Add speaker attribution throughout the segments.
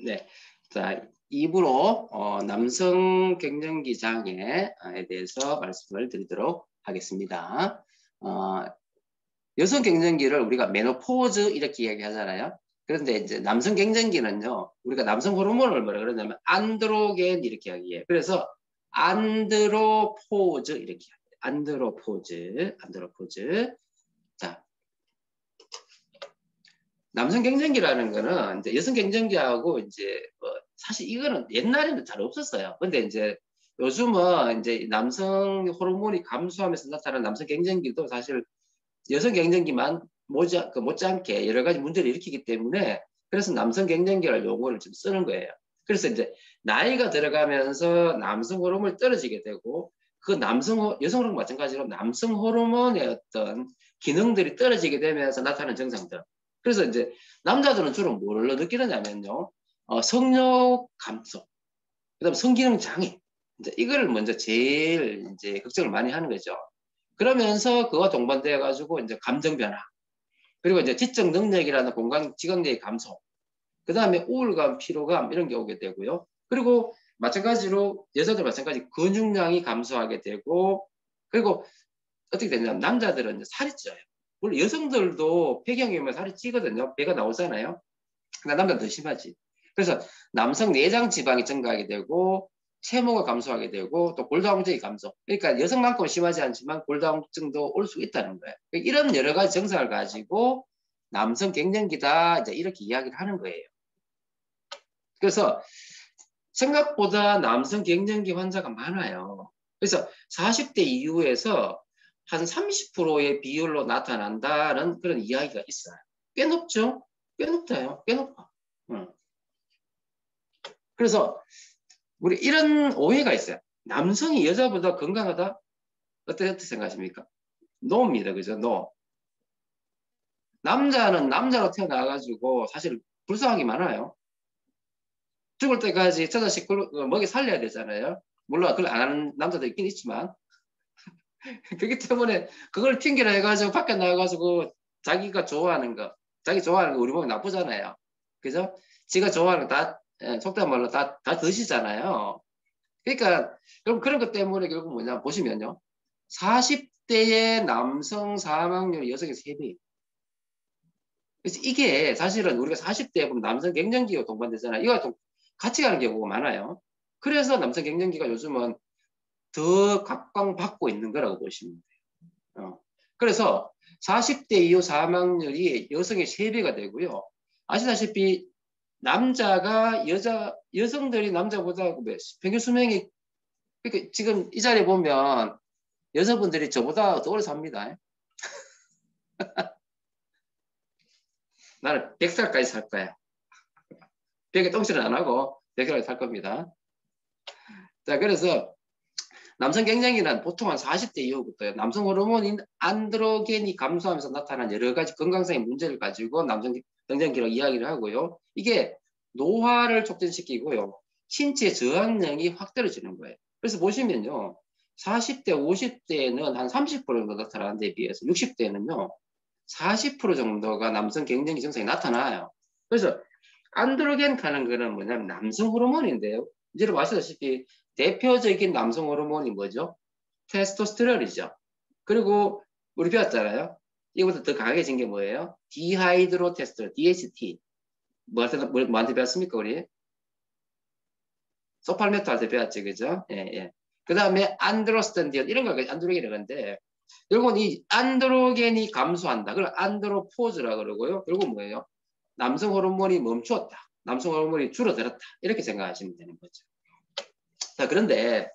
Speaker 1: 네. 자, 2부로 남성 갱년기 장애에 대해서 말씀을 드리도록 하겠습니다. 여성 갱년기를 우리가 메노포즈 이렇게 이야기하잖아요. 그런데 이제 남성 갱년기는요, 우리가 남성 호르몬을 뭐라 그러냐면 안드로겐 이렇게 이야기해요. 그래서 안드로포즈 이렇게 이야기해요. 안드로포즈. 자, 남성 갱년기라는 거는 이제 여성 갱년기하고 이제 사실 이거는 옛날에는 잘 없었어요. 근데 이제 요즘은 이제 남성 호르몬이 감소하면서 나타나는 남성 갱년기도 사실 여성 갱년기만 못지않게 여러 가지 문제를 일으키기 때문에 그래서 남성 갱년기라는 용어를 좀 쓰는 거예요. 그래서 이제 나이가 들어가면서 남성 호르몬이 떨어지게 되고 그 여성 호르몬 마찬가지로 남성 호르몬의 어떤 기능들이 떨어지게 되면서 나타나는 증상들. 그래서 이제 남자들은 주로 뭘로 느끼느냐면요. 성욕 감소, 그다음 성기능 장애. 이제 이거를 먼저 제일 이제 걱정을 많이 하는 거죠. 그러면서 그와 동반돼 가지고 이제 감정 변화, 그리고 이제 지적 능력이라는 공간 지각력의 감소, 그 다음에 우울감, 피로감 이런 게 오게 되고요. 그리고 마찬가지로 여자들 마찬가지 근육량이 감소하게 되고, 그리고 어떻게 되냐면 남자들은 이제 살이 쪄요. 물론 여성들도 폐경이 오면 살이 찌거든요. 배가 나오잖아요. 그러니까 남자는 더 심하지. 그래서 남성 내장 지방이 증가하게 되고 체모가 감소하게 되고 또 골다공증이 감소. 그러니까 여성만큼 심하지 않지만 골다공증도 올 수 있다는 거예요. 그러니까 이런 여러 가지 증상을 가지고 남성 갱년기다 이제 이렇게 이야기를 하는 거예요. 그래서 생각보다 남성 갱년기 환자가 많아요. 그래서 40대 이후에서 한 30%의 비율로 나타난다는 그런 이야기가 있어요. 꽤 높죠? 꽤 높다요. 꽤 높아. 그래서 우리 이런 오해가 있어요. 남성이 여자보다 건강하다? 어떻게 생각하십니까? 노입니다. 그죠? 노. 남자는 남자로 태어나가지고 사실 불쌍하게 많아요. 죽을 때까지 저 자식 먹이 살려야 되잖아요. 물론 그걸 안 하는 남자도 있긴 있지만 그렇기 때문에 그걸 핑계로 해가지고 밖에 나가가지고 자기가 좋아하는 거, 자기 좋아하는 거 우리 몸에 나쁘잖아요. 그죠? 지가 좋아하는 거 다, 속된 말로 다 드시잖아요. 그러니까 그런 것 때문에 결국 뭐냐 보시면요. 40대의 남성 사망률이 여성의 3배. 그래서 이게 사실은 우리가 40대에 보면 남성 갱년기가 동반되잖아요. 이거 같이 가는 경우가 많아요. 그래서 남성 갱년기가 요즘은 더 각광받고 있는 거라고 보시면 돼요. 그래서 40대 이후 사망률이 여성의 3배가 되고요. 아시다시피 여성들이 남자보다 평균 수명이, 그러니까 지금 이 자리에 보면 여성분들이 저보다 더 오래 삽니다. 나는 100살까지 살 거야. 100에 똥칠은 안 하고 100살까지 살 겁니다. 자, 그래서 남성 갱년기는 보통 한 40대 이후부터 남성 호르몬인 안드로겐이 감소하면서 나타난 여러 가지 건강상의 문제를 가지고 남성 갱년기라고 이야기를 하고요. 이게 노화를 촉진시키고요. 신체 저항력이 확 떨어지는 거예요. 그래서 보시면요. 40대, 50대에는 한 30% 정도 나타나는 데 비해서 60대에는요. 40% 정도가 남성 갱년기 증상이 나타나요. 그래서 안드로겐 하는 거는 뭐냐면 남성 호르몬인데요. 이제 아시다시피 대표적인 남성 호르몬이 뭐죠? 테스토스테론이죠. 그리고 우리 배웠잖아요. 이거보다 더 강해진 게 뭐예요? 디하이드로테스테론, DHT. 뭐한테 배웠습니까, 우리? 소팔메토한테 배웠지, 그죠? 예, 예. 그 다음에 안드로스텐디온, 이런 걸 안드로겐이라고 하는데, 결국은 이 안드로겐이 감소한다. 그걸 안드로포즈라 그러고요. 결국 뭐예요? 남성 호르몬이 멈추었다. 남성 호르몬이 줄어들었다. 이렇게 생각하시면 되는 거죠. 자, 그런데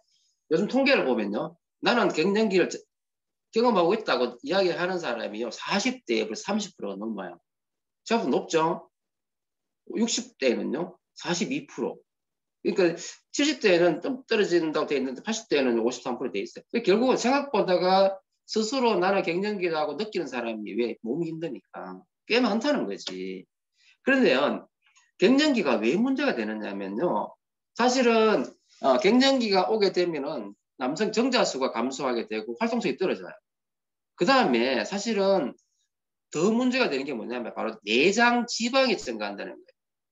Speaker 1: 요즘 통계를 보면요. 나는 갱년기를 경험하고 있다고 이야기하는 사람이요. 40대에 벌써 30%가 넘어요. 저보다 높죠? 60대는요. 42%. 그러니까 70대에는 좀 떨어진다고 돼 있는데 80대에는 53%돼 있어요. 결국은 생각보다가 스스로 나는 갱년기라고 느끼는 사람이 왜 몸이 힘드니까 꽤 많다는 거지. 그런데 갱년기가 왜 문제가 되느냐면요. 사실은 갱년기가 오게 되면은 남성 정자 수가 감소하게 되고 활동성이 떨어져요. 그 다음에 사실은 더 문제가 되는 게 뭐냐면 바로 내장 지방이 증가한다는 거예요.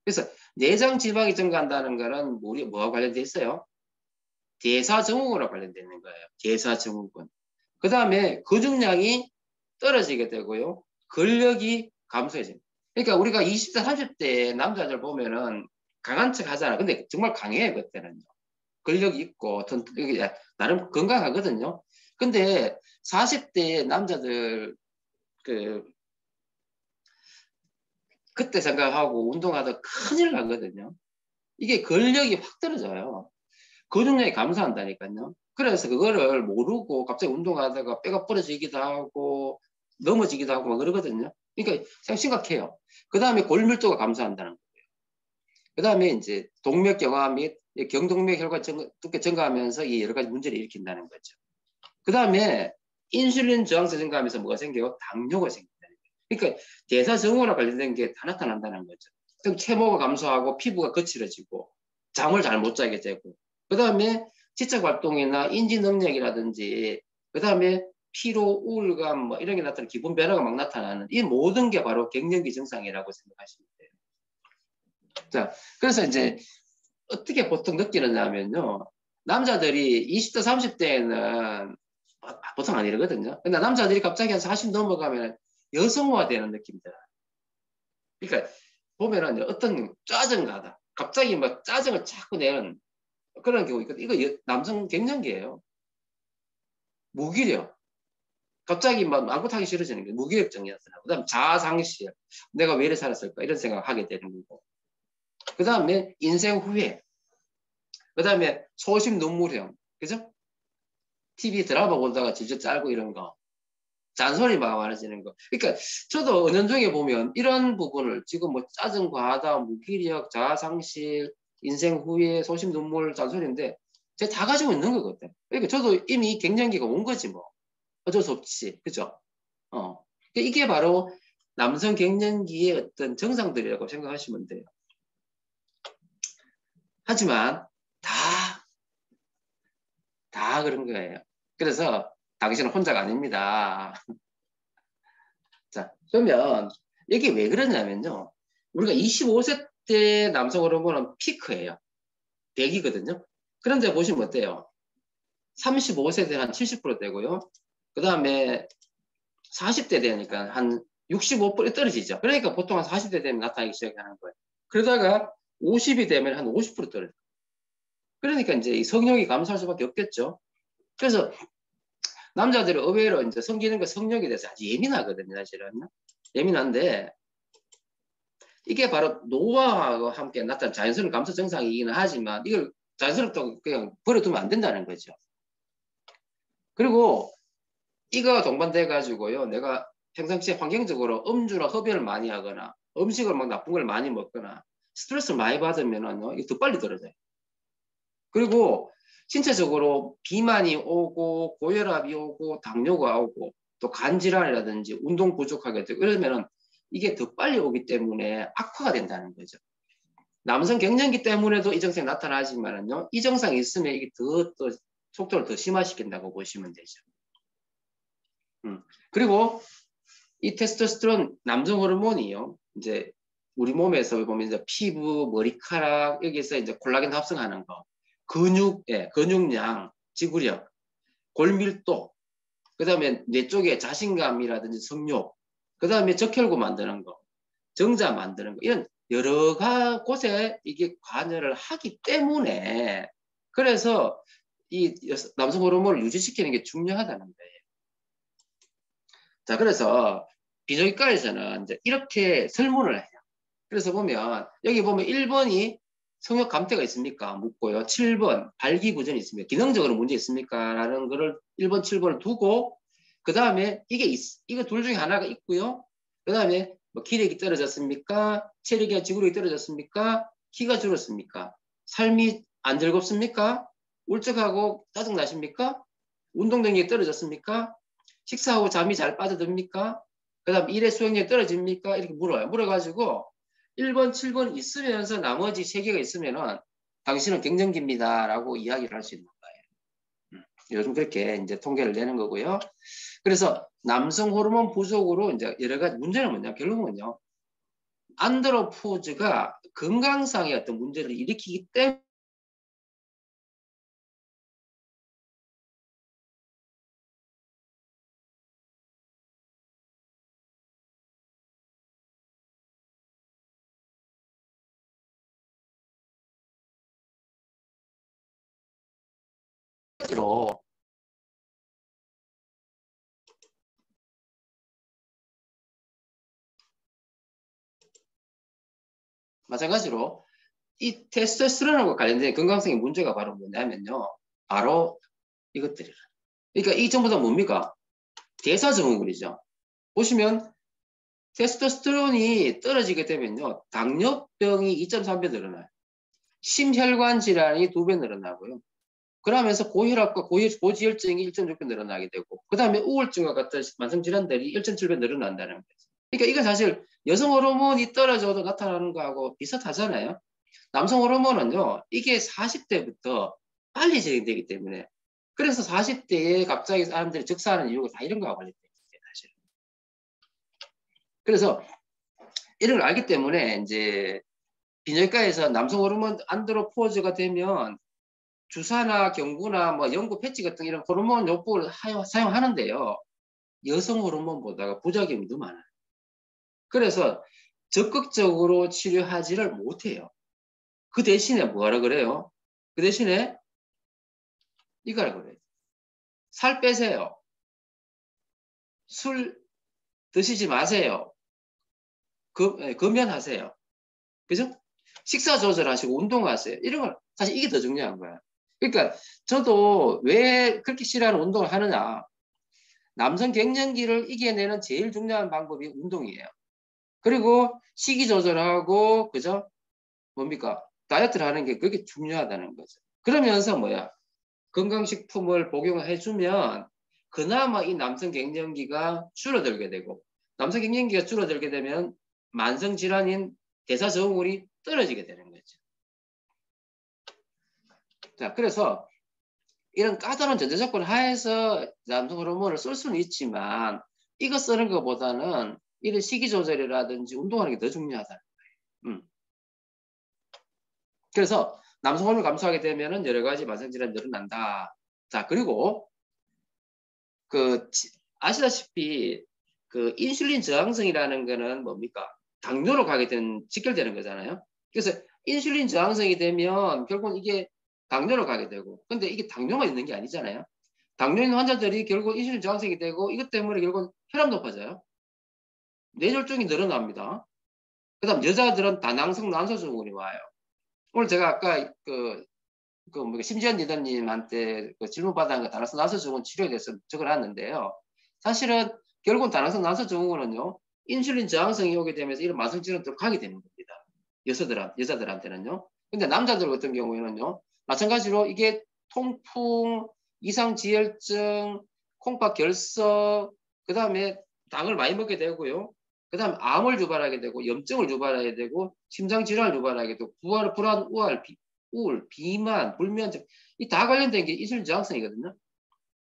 Speaker 1: 그래서 내장 지방이 증가한다는 거는 우리 뭐와 관련돼 있어요? 대사증후군과 관련돼 있는 거예요. 대사증후군. 그 다음에 근육량이 떨어지게 되고요. 근력이 감소해집니다. 그러니까 우리가 20대, 30대 남자들 보면은 강한 척 하잖아. 근데 정말 강해요, 그때는요. 근력이 있고, 나름 건강하거든요. 근데 40대 남자들, 그때 생각하고 운동하다 큰일 나거든요. 이게 근력이 확 떨어져요. 근육량이 감소한다니까요. 그래서 그거를 모르고 갑자기 운동하다가 뼈가 부러지기도 하고 넘어지기도 하고 막 그러거든요. 그러니까 심각해요. 그 다음에 골밀도가 감소한다는 거예요. 그 다음에 이제 동맥경화 및 경동맥 혈관 두께 증가하면서 이 여러 가지 문제를 일으킨다는 거죠. 그 다음에 인슐린 저항성 증가하면서 뭐가 생겨요? 당뇨가 생긴다는 거예요. 그러니까 대사증후군과 관련된 게 다 나타난다는 거죠. 그럼 체모가 감소하고 피부가 거칠어지고 잠을 잘 못 자게 되고 그 다음에 지적 활동이나 인지 능력이라든지 그 다음에 피로, 우울감 뭐 이런 게 나타나는 기분 변화가 막 나타나는 이 모든 게 바로 갱년기 증상이라고 생각하시면 돼요. 자, 그래서 이제 어떻게 보통 느끼느냐면요. 남자들이 20대, 30대에는 보통 안 이러거든요. 근데 남자들이 갑자기 한 40 넘어가면 여성화 되는 느낌이 들어요. 그러니까 보면은 어떤 짜증나다. 갑자기 막 짜증을 자꾸 내는 그런 경우 있거든요. 이거 남성 갱년기예요. 무기력. 갑자기 막 아무것도 하기 싫어지는 게 무기력증이었어요. 그 다음 자아상실. 내가 왜 이래 살았을까? 이런 생각을 하게 되는 거고. 그 다음에 인생 후회. 그 다음에 소심 눈물형. 그죠? TV 드라마 보다가 질질 짤고 이런 거. 잔소리가 많아지는 거. 그러니까 저도 은연중에 보면 이런 부분을 지금 뭐 짜증 과하다, 무기력, 자아상실, 인생 후회, 소심 눈물, 잔소리인데 제가 다 가지고 있는 거거든. 그러니까 저도 이미 갱년기가 온 거지 뭐. 어쩔 수 없지. 그죠? 그러니까 이게 바로 남성 갱년기의 어떤 증상들이라고 생각하시면 돼요. 하지만 다 그런 거예요. 그래서 당신은 혼자가 아닙니다. 자, 그러면 이게 왜 그러냐면요. 우리가 25세 때 남성 호르몬은 피크예요. 100이거든요. 그런데 보시면 어때요? 35세 되면 한 70% 되고요. 그 다음에 40대 되니까 한 65% 떨어지죠. 그러니까 보통 한 40대 되면 나타나기 시작하는 거예요. 그러다가 50이 되면 한 50% 떨어져요. 그러니까 이제 이 성욕이 감소할 수밖에 없겠죠. 그래서 남자들은 의외로 이제 성기능과 성욕에 대해서 아주 예민하거든요, 사실은. 예민한데 이게 바로 노화와 함께 나타난 자연스러운 감소 증상이기는 하지만 이걸 자연스럽게 그냥 버려두면 안 된다는 거죠. 그리고 이거 동반돼 가지고요. 내가 평상시에 환경적으로 음주나 흡연을 많이 하거나 음식을 막 나쁜 걸 많이 먹거나 스트레스를 많이 받으면은요. 이게 더 빨리 떨어져요. 그리고 신체적으로 비만이 오고 고혈압이 오고 당뇨가 오고 또 간질환이라든지 운동 부족하게 되고 이러면은 이게 더 빨리 오기 때문에 악화가 된다는 거죠. 남성 갱년기 때문에도 이 증상이 나타나지만은요. 이 증상이 있으면 이게 더 속도를 더 심화시킨다고 보시면 되죠. 그리고 이 테스토스테론 남성 호르몬이요. 이제 우리 몸에서 보면 이제 피부, 머리카락 여기서 이제 콜라겐 합성하는 거, 근육량, 지구력, 골밀도, 그다음에 뇌 쪽에 자신감이라든지 성욕, 그다음에 적혈구 만드는 거, 정자 만드는 거 이런 여러 곳에 이게 관여를 하기 때문에 그래서 이 남성 호르몬을 유지시키는 게 중요하다는 거예요. 자, 그래서 비뇨기과에서는 이제 이렇게 설문을 해요. 그래서 보면 여기 보면 1번이 성욕 감퇴가 있습니까? 묻고요. 7번 발기부전이 있습니까? 기능적으로 문제 있습니까? 라는 거를 1번, 7번을 두고 그 다음에 이거 둘 중에 하나가 있고요. 그 다음에 뭐 기력이 떨어졌습니까? 체력이나 지구력이 떨어졌습니까? 키가 줄었습니까? 삶이 안 즐겁습니까? 울적하고 짜증나십니까? 운동 능력이 떨어졌습니까? 식사하고 잠이 잘 빠져듭니까? 그 다음 일의 수행력이 떨어집니까? 이렇게 물어요. 물어가지고 1번, 7번 있으면서 나머지 3개가 있으면은 당신은 갱년기입니다. 라고 이야기를 할 수 있는 거예요. 요즘 그렇게 이제 통계를 내는 거고요. 그래서 남성 호르몬 부족으로 이제 여러 가지 문제는 뭐냐? 결론은요. 안드로포즈가 건강상의 어떤 문제를 일으키기 때문에 마찬가지로 이 테스토스테론과 관련된 건강성의 문제가 바로 뭐냐면요. 바로 이것들이라. 그러니까 이 전부 다 뭡니까? 대사증후군이죠. 보시면 테스토스테론이 떨어지게 되면요. 당뇨병이 2.3배 늘어나요. 심혈관 질환이 2배 늘어나고요. 그러면서 고혈압과 고지혈증이 1.6배 늘어나게 되고 그 다음에 우울증과 같은 만성질환들이 1.7배 늘어난다는 거죠. 그러니까 이건 사실 여성 호르몬이 떨어져도 나타나는 거하고 비슷하잖아요. 남성 호르몬은요. 이게 40대부터 빨리 진행되기 때문에 그래서 40대에 갑자기 사람들이 적사하는 이유가 다 이런 거하고 관련돼 있어요. 사실. 그래서 이런 걸 알기 때문에 이제 비뇨기과에서 남성 호르몬 안드로포즈가 되면 주사나 경구나 뭐 연고 패치 같은 이런 호르몬 요법을 사용하는데요. 여성 호르몬보다가 부작용이 더 많아요. 그래서 적극적으로 치료하지를 못해요. 그 대신에 뭐하라 그래요? 그 대신에 이거라 그래요. 살 빼세요. 술 드시지 마세요. 금연하세요. 그죠? 식사 조절하시고 운동하세요. 이런 걸 사실 이게 더 중요한 거야. 그러니까 저도 왜 그렇게 싫어하는 운동을 하느냐. 남성 갱년기를 이겨내는 제일 중요한 방법이 운동이에요. 그리고 식이 조절하고 그죠? 뭡니까? 다이어트를 하는 게 그렇게 중요하다는 거죠. 그러면서 뭐야? 건강식품을 복용해주면 그나마 이 남성 갱년기가 줄어들게 되고 남성 갱년기가 줄어들게 되면 만성질환인 대사증후군이 떨어지게 되는 거죠. 자, 그래서 이런 까다로운 전제 조건 하에서 남성 호르몬을 쓸 수는 있지만 이거 쓰는 것보다는 이런 식이 조절이라든지 운동하는 게 더 중요하다. 그래서 남성 호르몬을 감소하게 되면 여러 가지 만성질환이 늘어난다. 자, 그리고 그 아시다시피 그 인슐린 저항성이라는 거는 뭡니까? 당뇨로 가게 된 직결되는 거잖아요. 그래서 인슐린 저항성이 되면 결국 이게 당뇨로 가게 되고, 근데 이게 당뇨만 있는 게 아니잖아요. 당뇨 있는 환자들이 결국 인슐린 저항성이 되고 이것 때문에 결국 혈압 높아져요. 뇌졸중이 늘어납니다. 그다음 여자들은 다낭성 난소증후군이 와요. 오늘 제가 아까 심지현 리더님한테 그 질문 받은 거 다낭성 난소증후군 치료에 대해서 적어놨는데요. 사실은 결국은 다낭성 난소증후군은요 인슐린 저항성이 오게 되면서 이런 만성질환으로 가게 되는 겁니다. 여자들한테는요. 근데 남자들 같은 경우에는요 마찬가지로 이게 통풍, 이상지혈증, 콩팥 결석, 그 다음에 당을 많이 먹게 되고요. 그 다음에 암을 유발하게 되고 염증을 유발하게 되고 심장질환을 유발하게 되고 불안, 우울, 비만, 불면증 이 다 관련된 게 인슐린 저항성이거든요.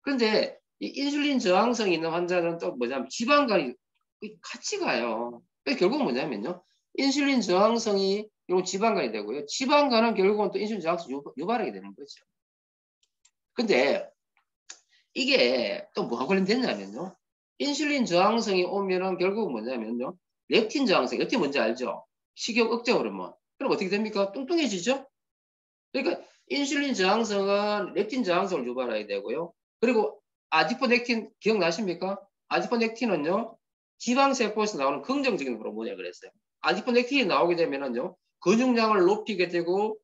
Speaker 1: 그런데 이 인슐린 저항성이 있는 환자는 또 뭐냐면 지방간이 같이 가요. 결국은 뭐냐면요. 인슐린 저항성이 결국 지방간이 되고요. 지방간은 결국은 또 인슐린 저항성 유발하게 되는 거죠. 근데 이게 또 뭐가 관련됐냐면요. 인슐린 저항성이 오면은 결국은 뭐냐면요. 렙틴 저항성, 렙틴 뭔지 알죠? 식욕 억제 호르몬. 그럼 어떻게 됩니까? 뚱뚱해지죠? 그러니까 인슐린 저항성은 렙틴 저항성을 유발하게 되고요. 그리고 아디포넥틴 기억나십니까? 아디포넥틴은요. 지방세포에서 나오는 긍정적인 호르몬이라고 그랬어요. 아디포넥틴이 나오게 되면은요. 근육량을 높이게 되고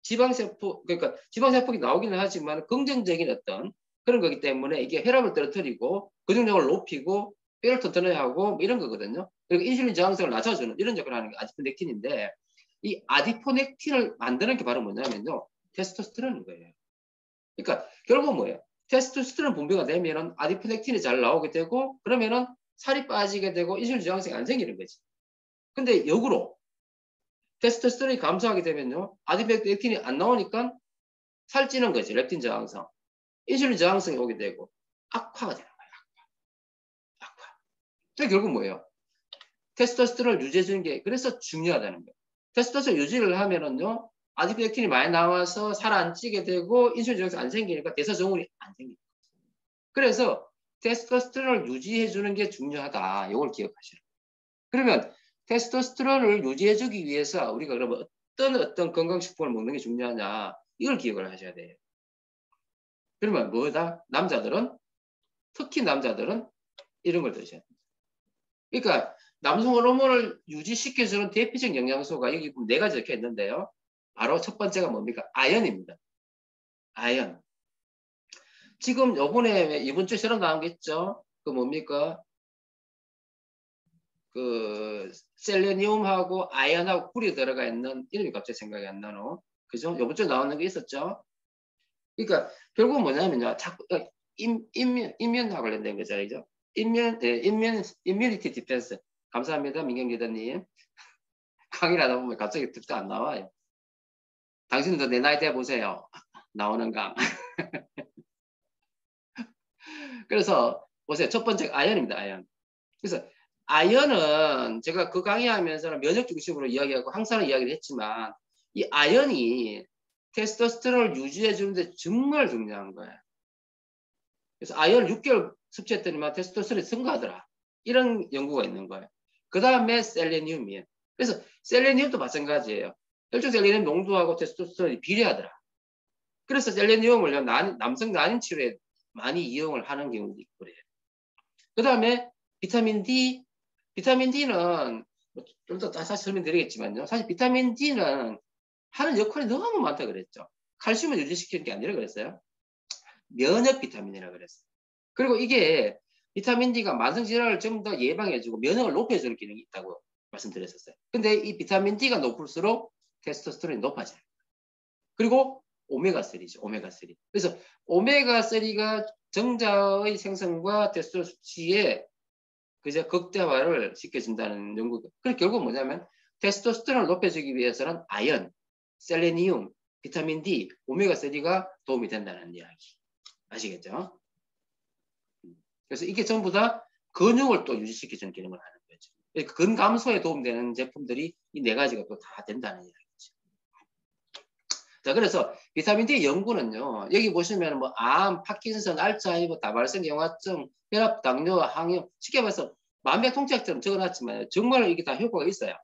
Speaker 1: 지방세포, 그러니까 지방세포가 나오기는 하지만 긍정적인 어떤 그런 거기 때문에 이게 혈압을 떨어뜨리고 근육량을 높이고 뼈를 튼튼하게 하고 뭐 이런 거거든요. 그리고 인슐린 저항성을 낮춰주는 이런 역할을 하는 게 아디포넥틴인데 이 아디포넥틴을 만드는 게 바로 뭐냐면요. 테스토스테론인 거예요. 그러니까 결국 뭐예요? 테스토스테론 분비가 되면은 아디포넥틴이 잘 나오게 되고 그러면은 살이 빠지게 되고 인슐린 저항성이 안 생기는 거지. 근데 역으로 테스토스테론이 감소하게 되면요. 아디포넥틴이 안 나오니까 살찌는 거지. 렙틴 저항성. 인슐린 저항성이 오게 되고 악화가 되는 거예요. 악화. 그게 결국 뭐예요? 테스토스테론을 유지해 주는 게 그래서 중요하다는 거예요. 테스토스테론 유지를 하면은요, 아디포넥틴이 많이 나와서 살 안 찌게 되고 인슐린 저항성 안 생기니까 대사증후군이 안 생깁니다. 그래서 테스토스테론을 유지해 주는 게 중요하다. 이걸 기억하시라고. 그러면 테스토스테론을 유지해 주기 위해서 우리가 그러면 어떤 건강식품을 먹는 게 중요하냐, 이걸 기억을 하셔야 돼요. 그러면 뭐다? 남자들은, 특히 남자들은 이런 걸 드셔야 됩니다. 그러니까 남성 호르몬을 유지시켜주는 대표적 영양소가 여기 네 가지 적혀 있는데요. 바로 첫 번째가 뭡니까? 아연입니다. 아연. 지금 요번에 이번 주에 새로 나온 게 있죠? 그 뭡니까? 그 셀레니움하고 아연하고 꿀이 들어가 있는, 이름이 갑자기 생각이 안 나노. 그죠? 요번 주에 나오는 게 있었죠? 그러니까 결국은 뭐냐면요. 자꾸 인면하고 관련된 거잖아요. 그죠? 임뮤니티 디펜스. 감사합니다. 민경 기자님. 강의를 하다 보면 갑자기 듣도 안 나와요. 당신도 내 나이 대 보세요. 나오는 강. 그래서 보세요. 첫 번째 아연입니다. 아연. 그래서 아연은 제가 그 강의하면서는 면역 중심으로 이야기하고 항산화 이야기를 했지만 이 아연이 테스토스테론을 유지해 주는데 정말 중요한 거예요. 그래서 아연을 6개월 섭취했더니만 테스토스테론이 증가하더라. 이런 연구가 있는 거예요. 그 다음에 셀레니움이에요. 그래서 셀레니움도 마찬가지예요. 혈중 셀레니움 농도하고 테스토스테론이 비례하더라. 그래서 셀레니움을 남성 난임 치료에 많이 이용을 하는 경우도 있고 그래요. 그 다음에 비타민 D. 비타민 D는 좀 더 다시 설명드리겠지만요. 사실 비타민 D는 하는 역할이 너무 많다 그랬죠. 칼슘을 유지시키는 게 아니라 그랬어요. 면역 비타민이라 그랬어요. 그리고 이게 비타민 D가 만성 질환을 좀 더 예방해주고 면역을 높여주는 기능이 있다고 말씀드렸었어요. 근데 이 비타민 D가 높을수록 테스토스테론이 높아져요. 그리고 오메가3죠. 오메가3. 그래서 오메가3가 정자의 생성과 테스토스테론 수치에 그저 극대화를 시켜준다는 연구가. 그래서 결국 뭐냐면 테스토스테론을 높여주기 위해서는 아연, 셀레니움, 비타민 D, 오메가3가 도움이 된다는 이야기. 아시겠죠? 그래서 이게 전부 다 근육을 또 유지시켜주는 기능을 하는 거죠. 그러니까 근 감소에 도움되는 제품들이 이 네 가지가 또 다 된다는 이야기죠. 자, 그래서 비타민 D 연구는요, 여기 보시면 뭐 암, 파킨슨, 알츠하이머, 다발성 경화증, 혈압, 당뇨, 항염, 쉽게 말해서 만병통치약처럼 적어놨지만 정말 이게 다 효과가 있어요.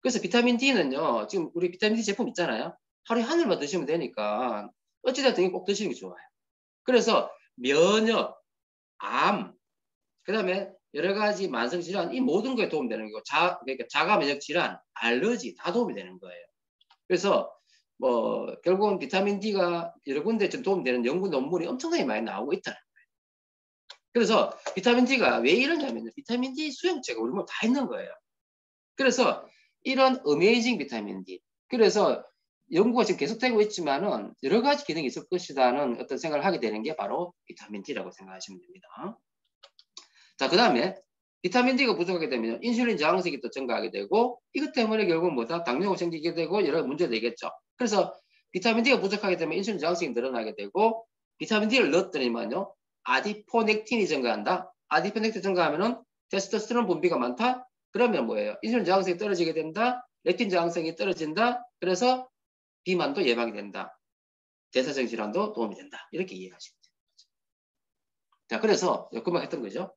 Speaker 1: 그래서 비타민 D는요, 지금 우리 비타민 D 제품 있잖아요. 하루에 한 알만 드시면 되니까 어찌됐든 꼭 드시는 게 좋아요. 그래서 면역, 암, 그 다음에 여러 가지 만성 질환, 이 모든 거에 도움되는 거고, 그러니까 자가 면역 질환, 알러지 다 도움이 되는 거예요. 그래서 뭐 결국은 비타민 D가 여러 군데 좀 도움되는 연구 논문이 엄청나게 많이 나오고 있다는 거예요. 그래서 비타민 D가 왜 이러냐면 비타민 D 수용체가 우리 몸에 다 있는 거예요. 그래서 이런 어메이징 비타민 D. 그래서 연구가 지금 계속되고 있지만은 여러 가지 기능이 있을 것이라는 어떤 생각을 하게 되는 게 바로 비타민 D라고 생각하시면 됩니다. 자, 그 다음에 비타민 D가 부족하게 되면 인슐린 저항성이 또 증가하게 되고 이것 때문에 결국 뭐다? 당뇨가 생기게 되고 여러 문제가 되겠죠. 그래서 비타민 D가 부족하게 되면 인슐린 저항성이 늘어나게 되고 비타민 D를 넣었더니만요. 아디포넥틴이 증가한다. 아디포넥틴 증가하면은 테스토스테론 분비가 많다. 그러면 뭐예요? 인슐린 저항성이 떨어지게 된다. 렙틴 저항성이 떨어진다. 그래서 비만도 예방이 된다. 대사적 질환도 도움이 된다. 이렇게 이해하시면 됩니다. 자, 그래서 금방 했던 거죠.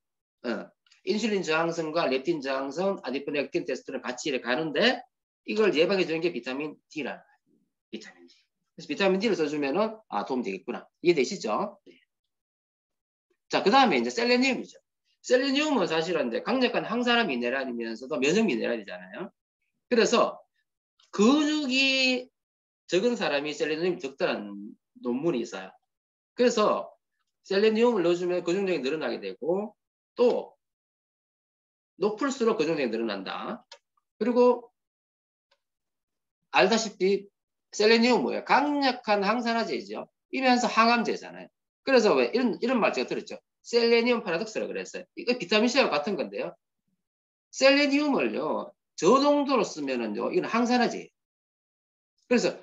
Speaker 1: 인슐린 저항성과 렙틴 저항성, 아디포넥틴 테스트를 같이 이렇게 가는데 이걸 예방해 주는 게 비타민 D라는 거예요. 비타민 D. 그래서 비타민 D를 써주면은 도움 되겠구나. 이해되시죠? 네. 자, 그 다음에 이제 셀레니움이죠. 셀레니움은 사실은 이제 강력한 항산화 미네랄이면서도 면역 미네랄이잖아요. 그래서 근육이 적은 사람이 셀레니움이 적다는 논문이 있어요. 그래서 셀레니움을 넣어주면 근육량이 늘어나게 되고 또 높을수록 근육량이 늘어난다. 그리고 알다시피 셀레니움 뭐예요? 강력한 항산화제죠. 이면서 항암제잖아요. 그래서 왜 이런 말 제가 들었죠. 셀레니움 파라독스라고 그랬어요. 이거 비타민C하고 같은 건데요. 셀레니움을요. 저농도로 쓰면은요. 이건 항산화제예요. 그래서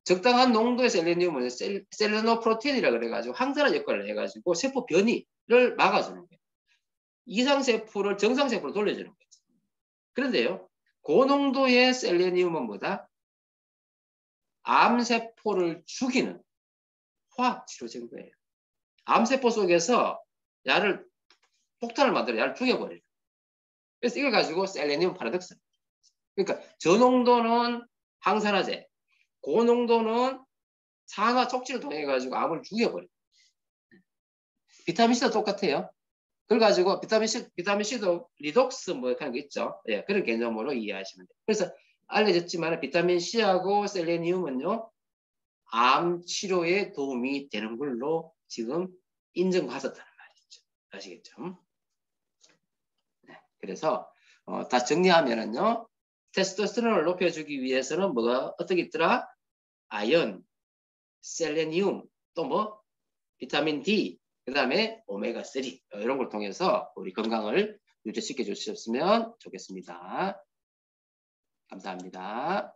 Speaker 1: 적당한 농도의 셀레니움은 셀레노프로틴이라고 그래가지고 항산화 역할을 해가지고 세포 변이를 막아주는 거예요. 이상세포를 정상세포로 돌려주는 거예요. 그런데요, 고농도의 셀레니움은 뭐다? 암세포를 죽이는 화학 치료제인 거예요. 암세포 속에서 야를 폭탄을 만들어 야를 죽여버려요. 그래서 이걸 가지고 셀레니움 파라독스. 그러니까 저농도는 항산화제, 고농도는 산화 촉진을 통해 가지고 암을 죽여버려요. 비타민 C도 똑같아요. 그걸 가지고 비타민 C도 리독스 뭐 하는 거 있죠. 예, 그런 개념으로 이해하시면 돼요. 그래서 알려졌지만 비타민 C하고 셀레니움은요, 암 치료에 도움이 되는 걸로 지금 인정받았다는 말이죠. 아시겠죠? 네, 그래서 다시 정리하면은요, 테스토스테론을 높여주기 위해서는 뭐가 어떻게 있더라? 아연, 셀레니움, 또 뭐 비타민 D, 그 다음에 오메가3 이런 걸 통해서 우리 건강을 유지시켜 주셨으면 좋겠습니다. 감사합니다.